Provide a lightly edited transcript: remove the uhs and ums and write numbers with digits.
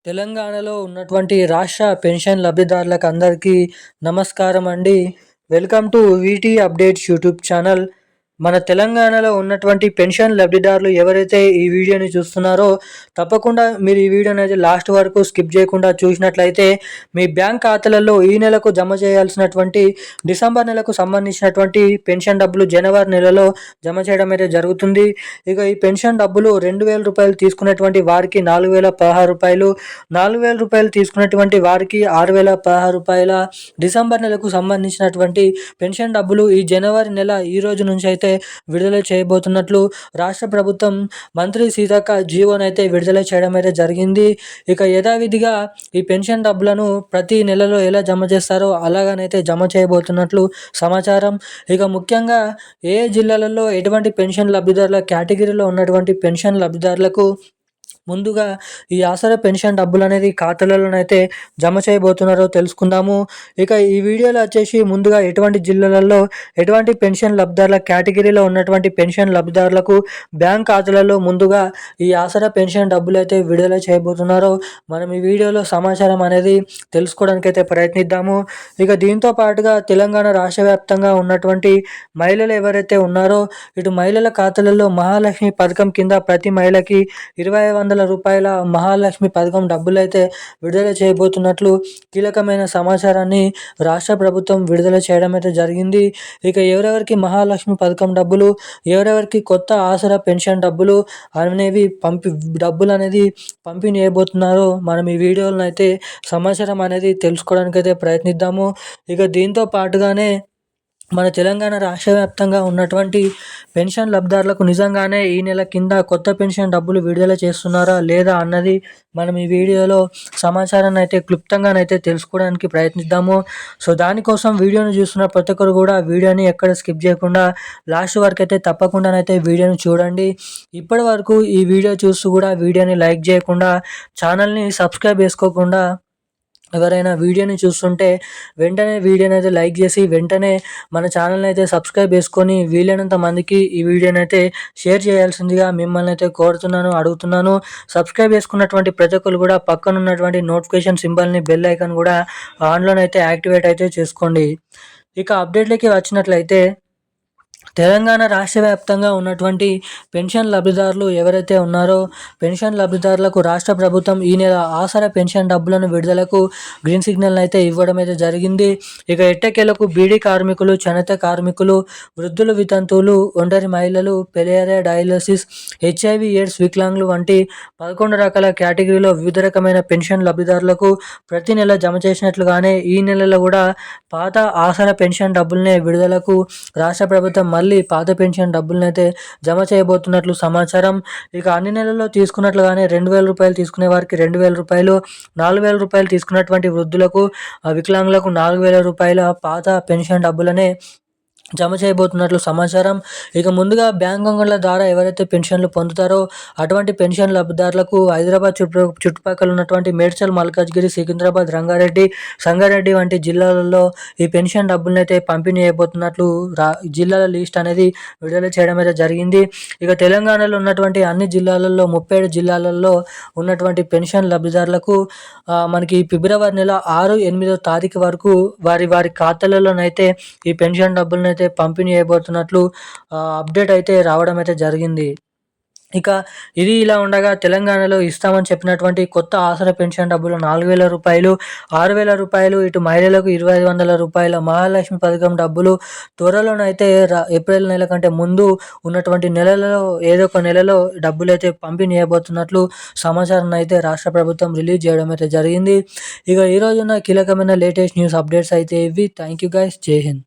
తెలంగాణలో ఉన్నటువంటి రాష్ట్ర పెన్షన్ లబ్ధిదారులకు అందరికీ నమస్కారం అండి. Welcome to వీటీ updates YouTube channel. మన తెలంగాణలో ఉన్నటువంటి పెన్షన్ లబ్ధిదారులు ఎవరైతే ఈ వీడియోని చూస్తున్నారో తప్పకుండా మీరు ఈ వీడియోని అయితే లాస్ట్ వరకు స్కిప్ చేయకుండా చూసినట్లయితే మీ బ్యాంక్ ఖాతాలలో ఈ నెలకు జమ చేయాల్సినటువంటి డిసెంబర్ నెలకు సంబంధించినటువంటి పెన్షన్ డబ్బులు జనవరి నెలలో జమ చేయడం అయితే జరుగుతుంది. ఇక ఈ పెన్షన్ డబ్బులు 2,000 రూపాయలు తీసుకున్నటువంటి వారికి 4,016 రూపాయలు, 4,000 రూపాయలు తీసుకున్నటువంటి వారికి 6,016 రూపాయల డిసెంబర్ నెలకు సంబంధించినటువంటి పెన్షన్ డబ్బులు ఈ జనవరి నెల ఈ రోజు నుంచి అయితే విడుదల చేయబోతున్నట్లు రాష్ట్ర ప్రభుత్వం మంత్రి సీతక్క జీవోనైతే విడుదల చేయడం అయితే జరిగింది. ఇక యథావిధిగా ఈ పెన్షన్ డబ్బులను ప్రతి నెలలో ఎలా జమ చేస్తారో అలాగనైతే జమ చేయబోతున్నట్లు సమాచారం. ఇక ముఖ్యంగా ఏ జిల్లాలలో ఎటువంటి పెన్షన్ లబ్ధిదారుల కేటగిరీలో ఉన్నటువంటి పెన్షన్ లబ్ధిదారులకు ముందుగా ఈ ఆసరా పెన్షన్ డబ్బులు అనేది ఖాతాలలోనైతే జమ చేయబోతున్నారో తెలుసుకుందాము. ఇక ఈ వీడియోలో వచ్చేసి ముందుగా ఎటువంటి జిల్లాలలో ఎటువంటి పెన్షన్ లబ్ధిదారుల కేటగిరీలో ఉన్నటువంటి పెన్షన్ లబ్ధిదారులకు బ్యాంక్ ఖాతాలలో ముందుగా ఈ ఆసరా పెన్షన్ డబ్బులు అయితే విడుదల చేయబోతున్నారో మనం ఈ వీడియోలో సమాచారం అనేది తెలుసుకోవడానికి అయితే ప్రయత్నిద్దాము. ఇక దీంతో పాటుగా తెలంగాణ రాష్ట్ర వ్యాప్తంగా ఉన్నటువంటి మహిళలు ఎవరైతే ఉన్నారో ఇటు మహిళల ఖాతాలలో మహాలక్ష్మి పథకం కింద ప్రతి మహిళకి 2,500 రూపాయల మహాలక్ష్మి పథకం డబ్బులు అయితే విడుదల చేయబోతున్నట్లు కీలకమైన సమాచారాన్ని రాష్ట్ర ప్రభుత్వం విడుదల చేయడం అయితే జరిగింది. ఇక ఎవరెవరికి మహాలక్ష్మి పథకం డబ్బులు, ఎవరెవరికి కొత్త ఆసరా పెన్షన్ డబ్బులు అనేవి డబ్బులు అనేది పంపిణీ చేయబోతున్నారో మనం ఈ వీడియోలను అయితే సమాచారం అనేది తెలుసుకోవడానికి అయితే ప్రయత్నిద్దాము. ఇక దీంతో పాటుగానే మన తెలంగాణ రాష్ట్ర వ్యాప్తంగా ఉన్నటువంటి పెన్షన్ లబ్ధిదారులకు నిజంగానే ఈ నెల కింద కొత్త పెన్షన్ డబ్బులు విడుదల చేస్తున్నారా లేదా అన్నది మనం ఈ వీడియోలో సమాచారాన్ని అయితే క్లుప్తంగానైతే తెలుసుకోవడానికి ప్రయత్నిద్దాము. సో దానికోసం వీడియోని చూస్తున్న ప్రతి ఒక్కరు కూడా వీడియోని ఎక్కడ స్కిప్ చేయకుండా లాస్ట్ వరకు అయితే తప్పకుండానైతే వీడియోని చూడండి. ఇప్పటి వరకు ఈ వీడియో చూస్తూ కూడా వీడియోని లైక్ చేయకుండా ఛానల్ని సబ్స్క్రైబ్ చేసుకోకుండా ఎవరైనా వీడియోని చూస్తుంటే వెంటనే వీడియోని అయితే లైక్ చేసి వెంటనే మన ఛానల్ని అయితే సబ్స్క్రైబ్ చేసుకొని వీలైనంత మందికి ఈ వీడియోని అయితే షేర్ చేయాల్సిందిగా మిమ్మల్ని అయితే కోరుతున్నాను, అడుగుతున్నాను. సబ్స్క్రైబ్ చేసుకున్నటువంటి ప్రతి ఒక్కరు కూడా పక్కన ఉన్నటువంటి నోటిఫికేషన్ సింబల్ని బెల్ ఐకాన్ కూడా ఆన్లోనైతే యాక్టివేట్ అయితే చేసుకోండి. ఇక అప్డేట్లకి వచ్చినట్లయితే తెలంగాణ రాష్ట్ర వ్యాప్తంగా ఉన్నటువంటి పెన్షన్ లబ్ధిదారులు ఎవరైతే ఉన్నారో పెన్షన్ లబ్ధిదారులకు రాష్ట్ర ప్రభుత్వం ఈ నెల ఆసరా పెన్షన్ డబ్బులను విడుదలకు గ్రీన్ సిగ్నల్ అయితే ఇవ్వడం అయితే జరిగింది. ఇక ఎట్టకేలకు బీడీ కార్మికులు, చేనేత కార్మికులు, వృద్ధులు, వితంతువులు, ఒంటరి మహిళలు, పెలేరియా, డయాలసిస్, హెచ్ఐవి ఎయిడ్స్, వికలాంగులు వంటి 11 రకాల కేటగిరీలో వివిధ రకమైన పెన్షన్ లబ్ధిదారులకు ప్రతి నెల జమ చేసినట్లుగానే ఈ నెలలో కూడా పాత ఆసరా పెన్షన్ డబ్బులనే విడుదలకు రాష్ట్ర ప్రభుత్వం మళ్ళీ పాత పెన్షన్ డబ్బులను అయితే జమ చేయబోతున్నట్లు సమాచారం. ఇక అన్ని నెలల్లో తీసుకున్నట్లుగానే 2,000 రూపాయలు తీసుకునే వారికి 2,000 రూపాయలు, 4,000 రూపాయలు తీసుకున్నటువంటి వృద్ధులకు, వికలాంగులకు 4,000 రూపాయల పాత పెన్షన్ డబ్బులనే జమ చేయబోతున్నట్లు సమాచారం. ఇక ముందుగా బ్యాంక్ అకౌంట్ల ద్వారా ఎవరైతే పెన్షన్లు పొందుతారో అటువంటి పెన్షన్ లబ్ధిదారులకు హైదరాబాద్ చుట్టుపక్కల ఉన్నటువంటి మేడ్చల్, మల్కాజ్గిరి, సికింద్రాబాద్, రంగారెడ్డి, సంగారెడ్డి వంటి జిల్లాలలో ఈ పెన్షన్ డబ్బులను అయితే పంపిణీ చేయబోతున్నట్లు జిల్లాల లిస్ట్ అనేది విడుదల చేయడం అయితే జరిగింది. ఇక తెలంగాణలో ఉన్నటువంటి అన్ని జిల్లాలలో 37 జిల్లాలలో ఉన్నటువంటి పెన్షన్ లబ్ధిదారులకు మనకి ఫిబ్రవరి నెల 6, 8వ తారీఖు వరకు వారి ఖాతాలలోనైతే ఈ పెన్షన్ డబ్బులను అయితే పంపిణీ చేయబోతున్నట్లు అప్డేట్ అయితే రావడం అయితే జరిగింది. ఇక ఇది ఇలా ఉండగా తెలంగాణలో ఇస్తామని చెప్పినటువంటి కొత్త ఆసరా పెన్షన్ డబ్బులు 4,000 రూపాయలు, 6,000 రూపాయలు, ఇటు మహిళలకు 2,500 రూపాయల మహాలక్ష్మి పథకం డబ్బులు త్వరలోనైతే ఏప్రిల్ నెల కంటే ముందు ఉన్నటువంటి నెలలో ఏదో ఒక నెలలో డబ్బులు అయితే పంపిణీ చేయబోతున్నట్లు సమాచారం అయితే రాష్ట్ర ప్రభుత్వం రిలీజ్ చేయడం అయితే జరిగింది. ఇక ఈ రోజున కీలకమైన లేటెస్ట్ న్యూస్ అప్డేట్స్ అయితే ఇవి. Thank you guys. జై హింద్.